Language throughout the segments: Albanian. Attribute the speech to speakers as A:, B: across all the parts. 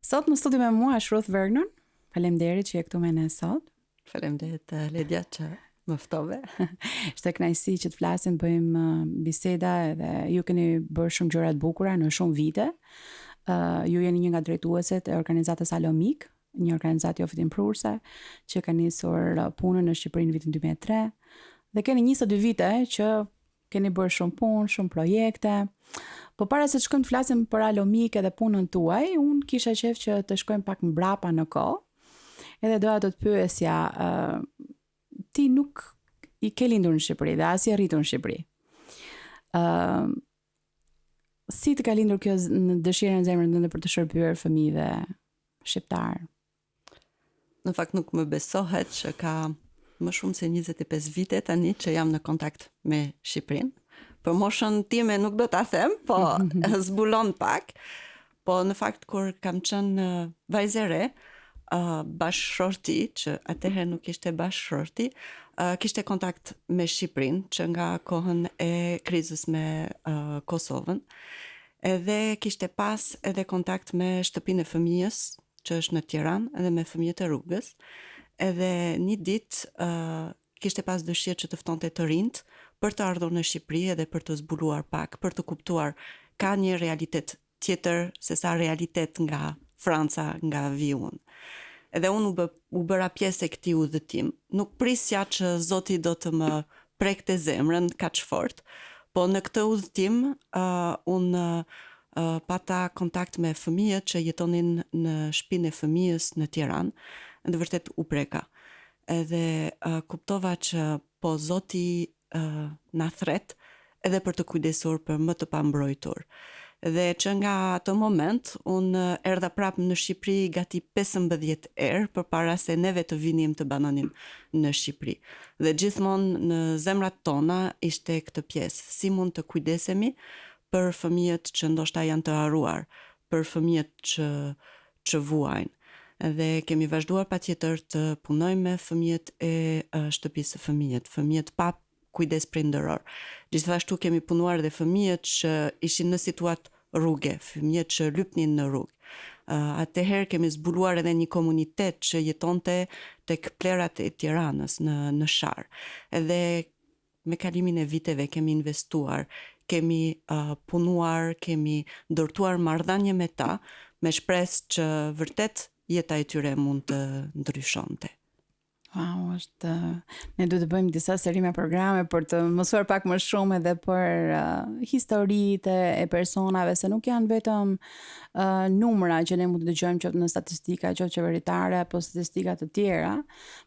A: Sot në studio me mua është Ruth Vernon. Faleminderit që je këtu me ne sot.
B: Faleminderit Ledia që më ftove.
A: Është kënaqësi që të flasim, bëjmë biseda edhe ju keni bërë shumë gjëra të bukura në shumë vite. Ju jeni një nga drejtueset e organizatës Alomik, një organizatë joftëimprurse që ka nisur punën në Shqipëri në vitin 2003 dhe keni 22 vite që keni bërë shumë punë, shumë projekte. Po para se të shkojmë të flasim për Alomik edhe punën tuaj, unë kisha qejf që të shkojmë pak mbrapa në kohë. Edhe doja të pyesja, ti nuk i ke lindur në Shqipëri dhe as i rritur në Shqipëri. Si të ka lindur kjo në dëshirën e zemrës tënde për të shërbyer fëmijëve shqiptar?
B: Në fakt nuk më besohet që ka më shumë se 25 vite tani që jam në kontakt me Shqipërinë. Për moshën time nuk do ta them, po zbulon pak. Po në fakt kur kam qenë vajzë e re, bashkëshorti, që atëherë nuk ishte bashkëshorti, kishte kontakt me Shqipërinë që nga kohën e krizës me Kosovën. Edhe kishte pas edhe kontakt me shtëpinë e fëmijës që është në Tiranë edhe me fëmijët e rrugës. Edhe një ditë kishte pas dëshirë që të ftonte të rinjt për të ardhur në Shqipëri edhe për të zbuluar pak, për të kuptuar ka një realitet tjetër se sa realitet nga Franca, nga viun. Edhe unë u bëra pjesë e këtij udhëtim. Nuk prisja që Zoti do të më prekte zemrën kaq fort, po në këtë udhëtim unë pata kontakt me fëmijët që jetonin në shtëpinë e fëmijës në Tiranë, dhe vërtet u preka. Edhe kuptova që po Zoti na thret edhe për të kujdesur për më të pambrojtur. Dhe që nga atë moment, unë erdha prapë në Shqipëri gati 15 herë përpara se neve të vinim të banonim në Shqipëri. Dhe gjithmonë në zemrat tona ishte këtë pjesë, si mund të kujdesemi për fëmijët që ndoshta janë të harruar, për fëmijët që vuajnë. Dhe kemi vazhduar patjetër të punojmë me fëmijët e shtëpisë së fëmijët pa kujdes prindëror. Gjithashtu kemi punuar dhe fëmijët që ishin në situatë rruge, fëmijët që lypnin në rrugë. Atëherë kemi zbuluar edhe një komunitet që jetonte tek plerat e Tiranës në Sharë. Edhe me kalimin e viteve kemi investuar, kemi punuar, kemi ndërtuar marrëdhënie me ta, me shpresë që vërtet jeta e tyre mund të ndryshonte.
A: Wow, ne duhet të bëjmë disa seri me programe për të mësuar pak më shumë edhe për historitë e personave, se nuk janë vetëm numra që ne mund të dëgjojmë qoftë në statistika, qoftë qeveritare apo statistika të tjera,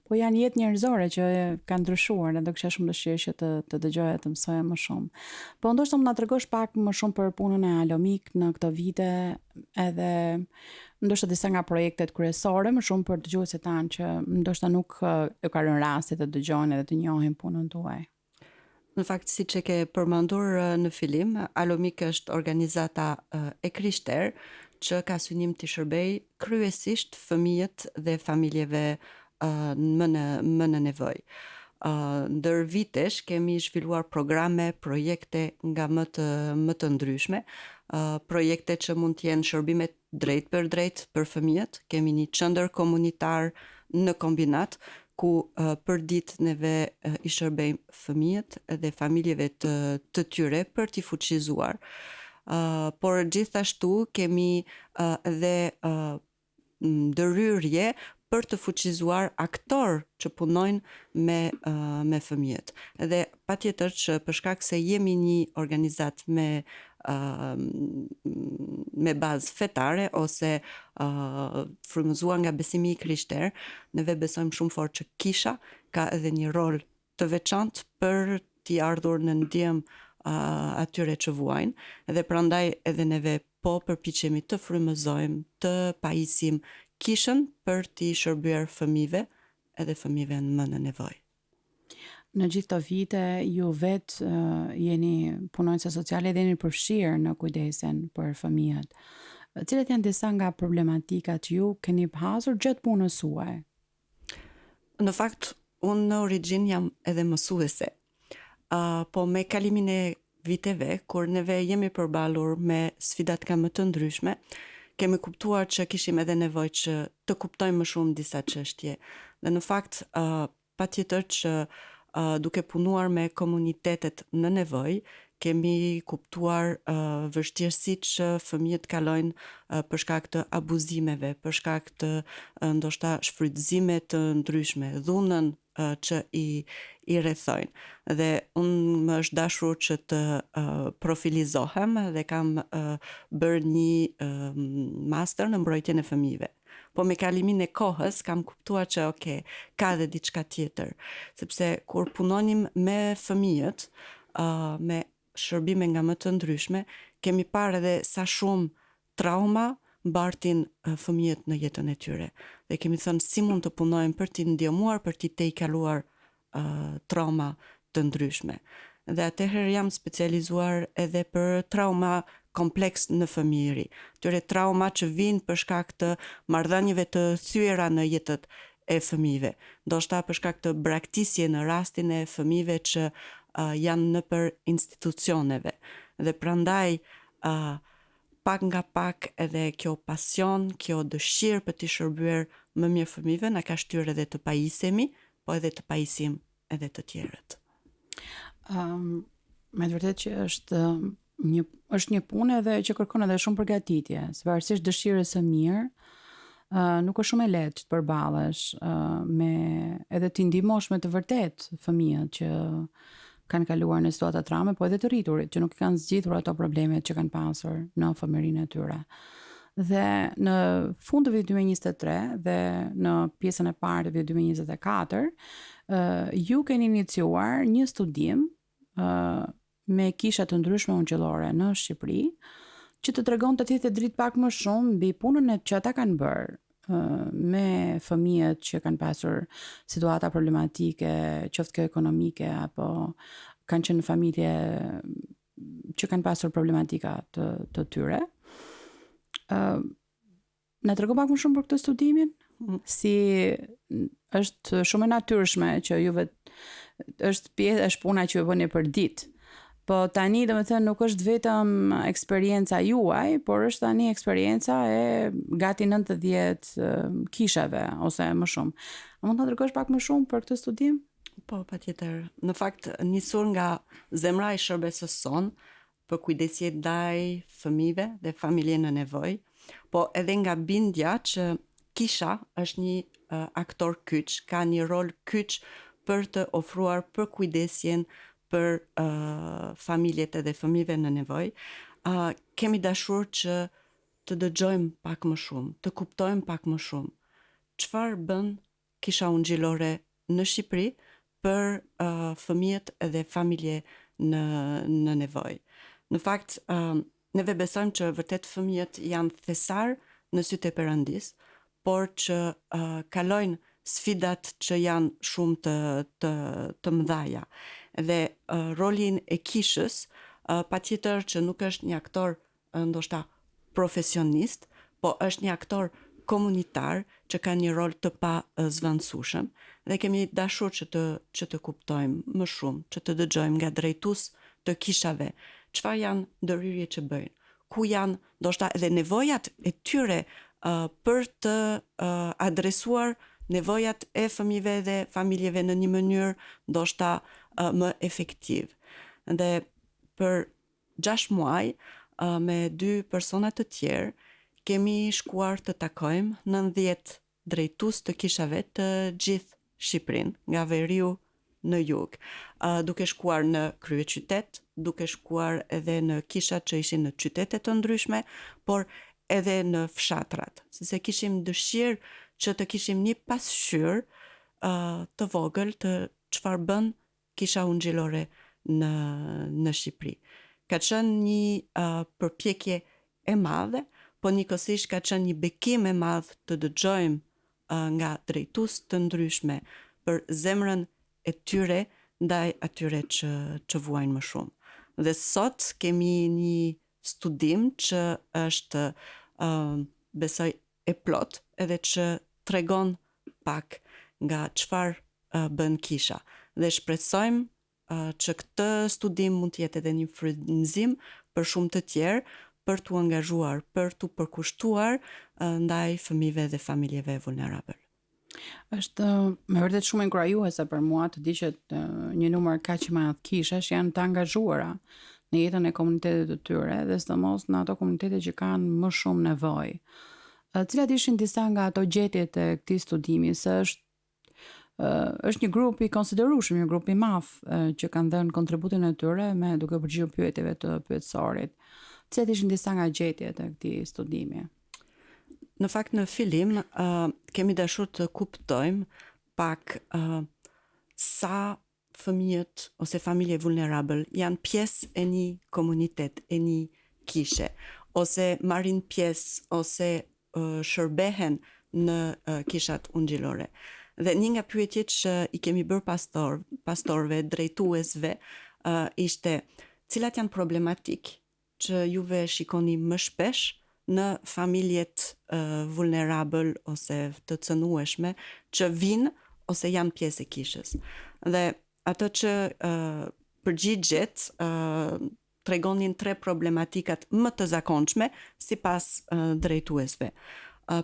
A: po janë jetë njerëzore që kanë ndryshuar, dhe do kisha shumë dëshirë që të dëgjoja, të mësoja më shumë. Po ndoshta më na tregosh pak më shumë për punën e Alomik në këto vite, edhe ndoshta disa nga projektet kryesore, më shumë për dëgjuesit tanë që ndoshta nuk e ka rënë rasti të dëgjojnë edhe të njohin punën tuaj.
B: Në fakt, siç e ke përmendur në fillim, Alomik është organizata e krishterë që ka synim të shërbej kryesisht fëmijët dhe familjeve më në nevojë. Ndër vitesh kemi zhvilluar programe, projekte nga më të ndryshme, projekte që mund të jenë shërbime drejt për drejt për fëmijët. Kemi një qendër komunitar në kombinat ku për ditë neve i shërbejmë fëmijët dhe familjeve të tyre për t'i fuqizuar. Por gjithashtu kemi edhe ndërhyrje për të fuqizuar aktor që punojnë me fëmijët. Edhe patjetër që për shkak se jemi një organizat me bazë fetare ose frymëzuar nga besimi i krishterë, neve besojmë shumë fort që kisha ka edhe një rol të veçantë për t'i ardhur në ndjem atyre që vuajnë, edhe prandaj edhe neve po përpiqemi të frymëzojmë, të pajisim kishën për t'i shërbyer fëmijëve edhe fëmijëve më në nevojë.
A: Në gjithë të vite, ju vetë jeni punonjëse sociale dhe jeni përfshirë në kujdesen për fëmijët. Cilat janë disa nga problematikat që ju keni pasur gjatë punës suaj?
B: Në fakt, unë në origjinë jam edhe mësuese, po me kalimin e viteve, kur neve jemi përballur me sfidat ka më të ndryshme, kemi kuptuar që kishim edhe nevojë që të kuptojmë më shumë disa çështje. Dhe në fakt, patjetër që duke punuar me komunitetet në nevojë, kemi kuptuar vështirësitë që fëmijët kalojnë për shkak të abuzimeve, për shkak të ndoshta shfrytëzime të ndryshme, dhunën që i rrethojnë. Dhe unë më është dashur që të profilizohem dhe kam bërë një master në mbrojtjen e fëmijëve. Po me kalimin e kohës kam kuptuar që ka dhe diçka tjetër, sepse kur punonim me fëmijët, me shërbime nga më të ndryshme, kemi parë edhe sa shumë trauma mbartin fëmijët në jetën e tyre. Dhe kemi thënë si mund të punojmë për t'i ndihmuar, për t'i tejkaluar trauma të ndryshme. Dhe atëherë jam specializuar edhe për trauma kompleks në fëmijëri. Tyre trauma që vinë për shkak të marrëdhënieve të thyera në jetët e fëmijëve. Ndoshta për shkak të braktisje në rastin e fëmijëve që janë nëpër institucioneve. Dhe prandaj pak nga pak edhe kjo pasion, kjo dëshirë për t'i shërbyer më mirë fëmijëve na ka shtyrë edhe të pajisemi, po edhe të pajisim edhe të tjerët.
A: Me të vërtetë që është një punë edhe që kërkon edhe shumë përgatitje, se varësisht dëshirës së mirë, nuk është shumë e lehtë të përballesh me edhe të ndihmosh me të vërtetë fëmijët që kanë kaluar në situata traume, po edhe të rriturit që nuk kanë zgjidhur ato problemet që kanë pasur në fëmijërinë e tyre. Dhe në fund të vitit 2023 dhe në pjesën e parë të vitit 2024, ju keni iniciuar një studim me kisha të ndryshme ungjillore në Shqipëri, që të tregon të thithë dritë pak më shumë mbi punën që ata kanë bërë me fëmijët që kanë pasur situata problematike, qoftë kjo ekonomike, apo kanë qenë në familje që kanë pasur problematika të tyre. Na tregon pak më shumë për këtë studimin? Si është shumë e natyrshme që juve është puna që ju bëni për ditë. Po tani domethënë nuk është vetëm eksperienca juaj, por është tani eksperienca e gati 90 kishave ose më shumë. A mund të tregosh pak më shumë për këtë studim?
B: Po, patjetër. Në fakt nisur nga zemra e shërbesës son për kujdesje ndaj fëmijëve dhe familje në nevojë, po edhe nga bindja që kisha është një aktor kyç, ka një rol kyç për të ofruar për kujdesjen për familjet edhe fëmijëve në nevojë, kemi dashur që të dëgjojmë pak më shumë, të kuptojmë pak më shumë. Çfarë bën kisha ungjillore në Shqipëri për fëmijët edhe familje në nevojë. Në fakt, neve besojmë që vërtet fëmijët janë thesar në sytë e Perëndis, por që kalojnë sfidat që janë shumë të mëdhaja. Dhe rolin e kishës, patjetër që nuk është një aktor ndoshta profesionist, po është një aktor komunitar që ka një rol të pa zvendësueshëm dhe kemi dashur që të kuptojmë më shumë, që të dëgjojmë nga drejtues të kishave, çfarë janë ndërhyrjet që bëjnë, ku janë ndoshta edhe nevojat e tyre për të adresuar nevojat e fëmijëve dhe familjeve në një mënyrë ndoshta më efektiv. Dhe për 6 muaj me 2 persona të tjerë kemi shkuar të takojmë 90 drejtues të kishave të gjithë Shqipërinë, nga veriu në jug, duke shkuar në kryeqytet, duke shkuar edhe në kisha që ishin në qytete të ndryshme, por edhe në fshatrat, sepse kishim dëshirë që të kishim një pasqyrë të vogël të çfarë bën kisha ungjillore në Shqipëri. Ka qenë një përpjekje e madhe, po njëkohësisht ka qenë një bekim e madh të dëgjojmë nga drejtues të ndryshme për zemrën e tyre ndaj atyre që vuajnë më shumë. Dhe sot kemi një studim që është besoj e plot, edhe që tregon pak nga çfarë bën kisha. Dhe shpresojmë që këtë studim mund të jetë edhe një frymëzim për shumë të tjerë për t'u angazhuar, për t'u përkushtuar ndaj fëmijëve dhe familjeve vulnerabël.
A: Është me vërtet shumë inkurajuese për mua të di që një numër kaq i madh kishash janë të angazhuara në jetën e komunitetit të tyre dhe sidomos në ato komunitete që kanë më shumë nevojë. Cilat ishin disa nga ato gjetjet e këtij studimi, se është një grup i konsiderueshëm, një grup i madh që kanë dhënë kontributin e tyre me duke përgjigjur pyetjeve të pyetësorit. Cilat ishin disa nga gjetjet e këtij studimi?
B: Në fakt në fillim kemi dashur të kuptojmë pak sa fëmijët ose familje vulnerabël janë pjesë e një komunitet, e një kishe, ose marrin pjesë ose shërbehen në kishat ungjillore. Dhe një nga pyetjet që i kemi bërë pastorëve, drejtuesve, ishte cilat janë problematik që juve shikoni më shpesh në familjet vulnerabël ose të cënueshme që vinë ose janë pjesë e kishës. Dhe ato që përgjigjet tregonin 3 problematikat më të zakonshme sipas drejtuesve.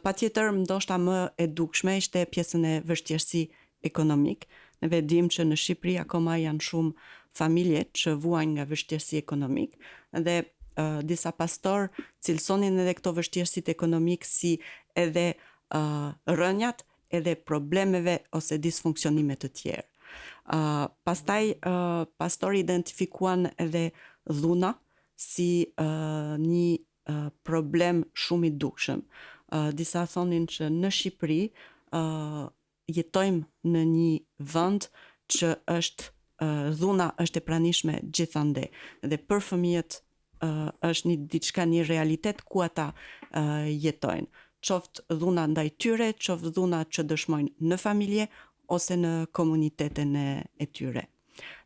B: Patjetër ndoshta më e dukshme ishte pjesën e vështirësi ekonomik. Ne vedim që në Shqipëri akoma janë shumë familje që vuajnë nga vështirësi ekonomik dhe disa pastor cilësonin edhe këto vështirësitë ekonomik si edhe rënjat edhe problemeve ose disfunksionime të tjerë. Pastaj pastori identifikuan edhe dhuna si një problem shumë i dukshëm. Disa thonin që në Shqipëri jetojmë në një vend që dhuna është e pranishme gjithande dhe për fëmijët është një realitet ku ata jetojnë. Qoftë dhuna ndaj tyre, qoftë dhuna që dëshmojnë në familje ose në komunitetin e tyre.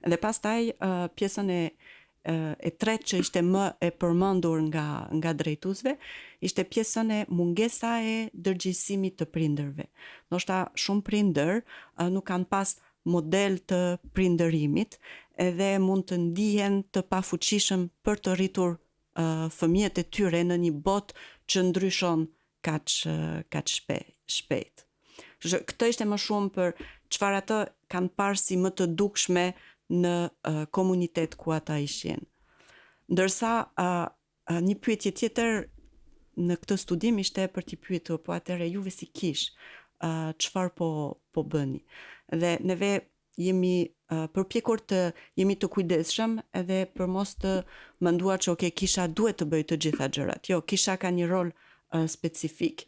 B: Dhe pastaj pjesën e tretë që ishte më e përmendur nga drejtuesve, ishte pjesën e mungesa e dërgjegjësimit të prindërve. Ndoshta shumë prindër nuk kanë pas model të prindërimit edhe mund të ndihen të pafuqishëm për të rritur fëmijët e tyre në një botë që ndryshon kaq shpejt. Këtë ishte më shumë për çfarë ato kanë parë si më të dukshme në komunitet ku ata ishin. Ndërsa një pyetje tjetër në këtë studim ishte për t'i pyetur, po atëherë juve si kish, çfarë po bëni? Dhe neve jemi përpjekur të jemi të kujdesshëm edhe për mos të menduar që kisha duhet të bëjë të gjitha gjërat. Jo, kisha ka një rol specifik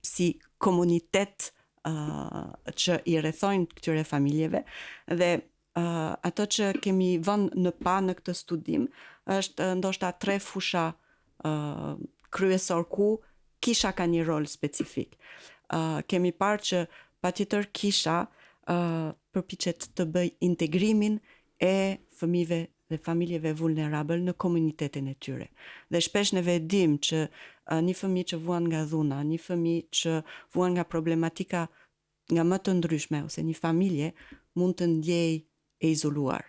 B: si komunitet që i rrethojnë këtyre familjeve dhe ato që kemi vënë në pa në këtë studim është ndoshta 3 fusha kryesor ku kisha ka një rol specifik. Kemi parë që patjetër kisha përpiqet të bëj integrimin e fëmijëve dhe familjeve vulnerabël në komunitetin e tyre. Dhe shpesh ne vedim që një fëmijë që vuan nga dhuna, një fëmijë që vuan nga problematika nga më të ndryshme ose një familje mund të ndjej e izoluar.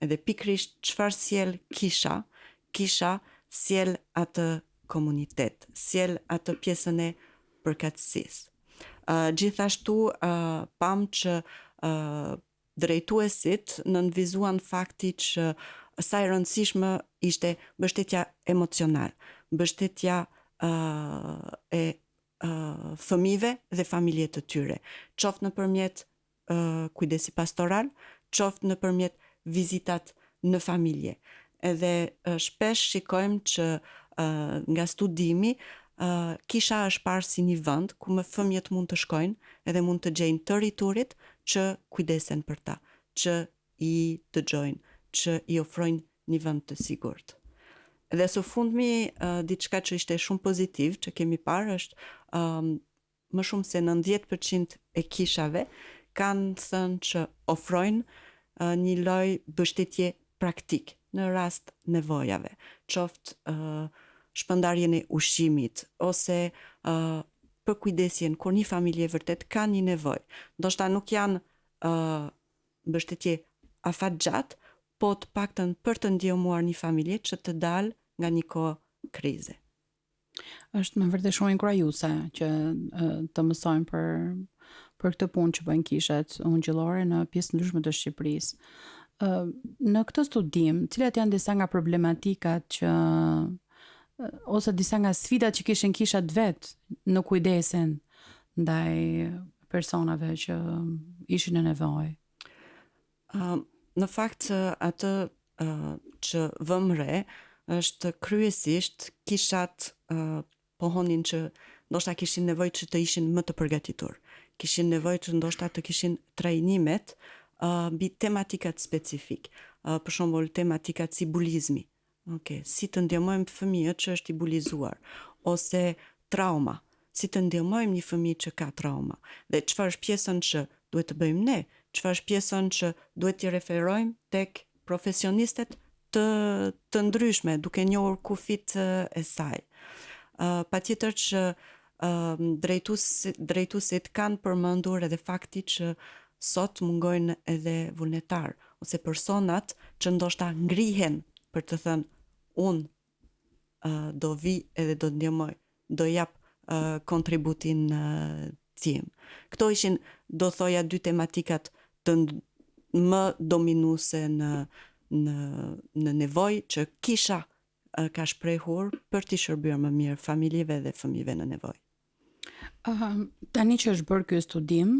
B: Edhe pikrisht çfarë sjell kisha sjell atë komunitet, sjell atë pjesën e përkatësisë. Gjithashtu pam që drejtuesit nënvizuan fakti që sa e rëndësishme ishte mbështetja emocional, mbështetja e fëmijëve dhe familje të tyre, qoftë nëpërmjet kujdesi pastoral, qoftë nëpërmjet vizitat në familje. Edhe shpesh shikojmë që nga studimi kisha është parë si një vend ku fëmijët mund të shkojnë edhe mund të gjejnë të rriturit që kujdesen për ta, që i dëgjojnë, që i ofrojnë një vend të sigurt. Dhe së fundmi diçka që ishte shumë pozitiv që kemi parë është më shumë se 90% e kishave kanë thënë që ofrojnë një lloj mbështetje praktik në rast nevojave, qoftë shpërndarjen e ushqimit ose për kujdesjen kur një familje vërtet ka një nevojë. Ndoshta nuk janë mbështetje afatgjatë, po të paktën për të ndihmuar një familje që të dalë nga një kohë krize.
A: Është me vërtet shumë inkurajuese që të mësojmë për këtë punë që bëjnë kishat ungjillore në pjesë ndryshme të Shqipërisë. Në këtë studim, cilat janë disa nga problematikat që ose disa nga sfidat që kishin kishat vet në kujdesin ndaj personave që ishin në nevojë?
B: Në fakt atë që vëm re është kryesisht kishat pohonin që ndoshta kishin nevojë që të ishin më të përgatitur. Kishin nevojë që ndoshta të kishin trajnimet mbi tematikat specifik. Për shembull, tematikat si bulizmi. Si të ndihmojmë fëmijët që është i bulizuar, ose trauma, si të ndihmojmë një fëmijë që ka trauma, dhe çfarë është pjesën që duhet të bëjmë ne, çfarë është pjesën që duhet t'i referojmë tek profesionistet të ndryshme, duke njohur kufit e saj. Patjetër që drejtuesit kanë përmendur edhe fakti që sot mungojnë edhe vullnetar ose personat që ndoshta ngrihen për të thënë unë do vi edhe do ndihmoj, do jap kontributin tim. Këto ishin, do thoja, dy tematikat më dominuese në nevojë që kisha ka shprehur për t'i shërbyer më mirë familjeve dhe fëmijëve në nevojë.
A: Tani që është bërë ky studim,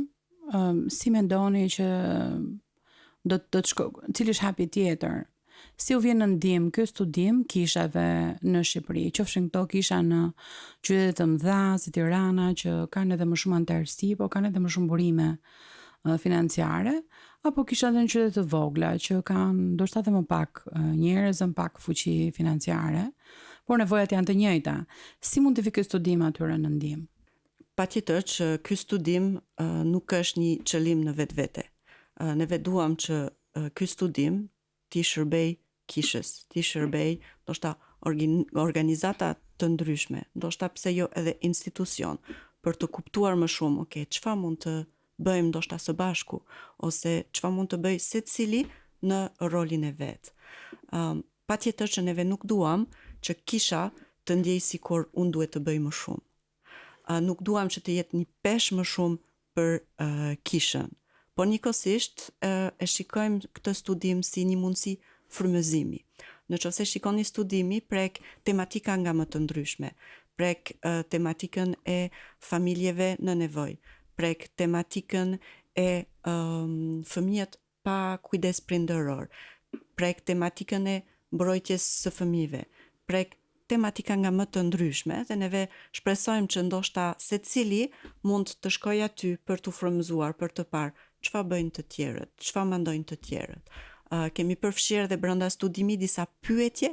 A: si mendoni që do të cili është hapi tjetër? Si u vjen në ndihmë ky studim kishave në Shqipëri, qofshin këto kisha në qytete të mëdha si Tirana që kanë edhe më shumë anëtarësi, po kanë edhe më shumë burime financiare, apo kisha edhe në qytete të vogla që kanë ndoshta edhe më pak njerëz, më pak fuqi financiare, por nevojat janë të njëjta. Si mund të vi ky studim atyre në ndihmë?
B: Patjetër që ky studim nuk është një qëllim në vetvete. Ne duam që ky studim t'i shërbej kishës, t'i shërbej ndoshta organizata të ndryshme, ndoshta pse jo edhe institucion, për të kuptuar më shumë, çfarë mund të bëjmë ndoshta së bashku, ose çfarë mund të bëj secili në rolin e vet. Patjetër që neve nuk duam që kisha të ndjej sikur unë duhet të bëj më shumë. Nuk duam që të jetë një peshë më shumë për kishën, por njëkohësisht e shikojmë këtë studim si një mundësi frymëzimi. Nëse shikoni studimi prek tematika nga më të ndryshme, prek tematikën e familjeve në nevojë, prek tematikën e fëmijët pa kujdes prindëror, prek tematikën e mbrojtjes së fëmijëve, prek tematika nga më të ndryshme, dhe neve shpresojmë që ndoshta secili mund të shkojë aty për t'u frymëzuar, për të parë çfarë bëjnë të tjerët, çfarë mendojnë të tjerët. Kemi përfshirë dhe brenda studimit disa pyetje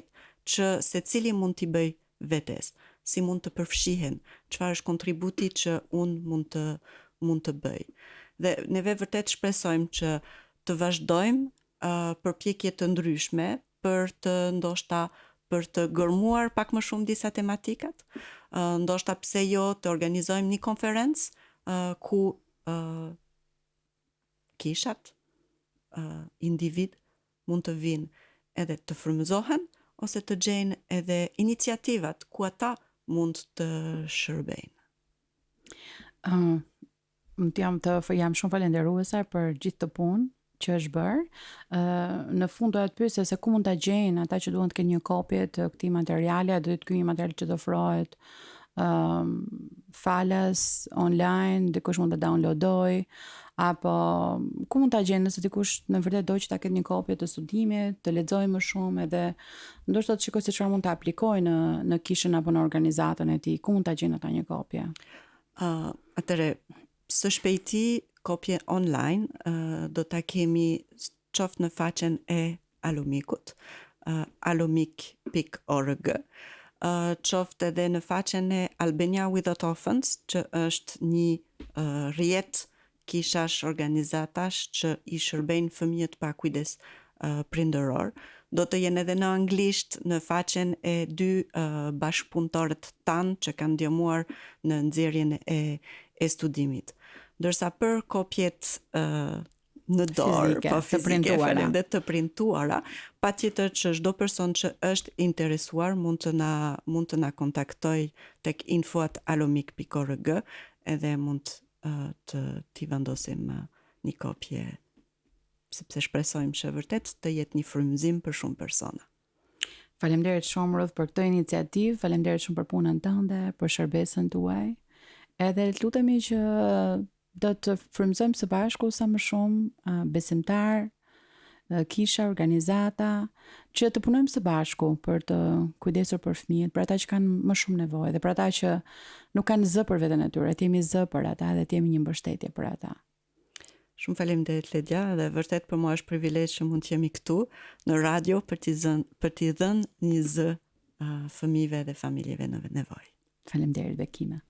B: që secili mund t'i bëj vetes, si mund të përfshihen, çfarë është kontributi që unë mund të bëj. Dhe neve vërtet shpresojmë që të vazhdojmë përpjekje të ndryshme për të ndoshta për të gërmuar pak më shumë disa tematikat, ndoshta pse jo të organizojmë një konferencë ku kishat, individ mund të vinë edhe të frymëzohen ose të gjejnë edhe iniciativat ku ata mund të shërbejnë.
A: Jam shumë falenderuese për gjithë të punë që është bërë. Në fund do të pyesë se ku mund ta gjejnë ata që duan të kenë një kopje të këtij materiali, do të ky një material që do ofrohet falas online, dikush mund ta downloadoj, apo ku mund ta gjejnë nëse dikush në vërtet do që ta ketë një kopje të studimit, të lexojë më shumë edhe ndoshta të shikojë se çfarë mund ta aplikojë në kishën apo në organizatën e tij, ku mund ta gjejnë ata një kopje?
B: Atëre, së shpejti kopje online do ta kemi qoftë në faqen e Alomikut, alomik.org, qoftë edhe në faqen e Albania Without Orphans, që është një rrjet kishash, organizatash që i shërbejnë fëmijët pa kujdes prindëror. Do të jenë edhe në anglisht në faqen e dy bashkëpunëtorët tanë që kanë ndihmuar në nxjerrjen e studimit. Ndërsa për kopjet në dorë,
A: Fizike,
B: po
A: të
B: fizike,
A: printuara.
B: faleminderit, të printuara, patjetër që çdo person që është interesuar mund të na kontaktoj tek info@alomik.org edhe mund t'i vendosim një kopje, sepse shpresojmë që vërtet të jetë një frymëzim për shumë persona.
A: Faleminderit shumë Ruth për këtë iniciativë, faleminderit shumë për punën tënde, për shërbesën tuaj. Edhe lutemi që do të frymëzojmë së bashku sa më shumë besimtar, kisha, organizata, që të punojmë së bashku për të kujdesur për fëmijët, për ata që kanë më shumë nevojë dhe për ata që nuk kanë zë për veten e tyre, të jemi zë për ata dhe të jemi një mbështetje për ata.
B: Shumë faleminderit Ledja, dhe vërtet për mua është privilegj që mund të jemi këtu në radio për t'i dhënë një zë fëmijëve dhe familjeve në nevojë.
A: Faleminderit Bekime.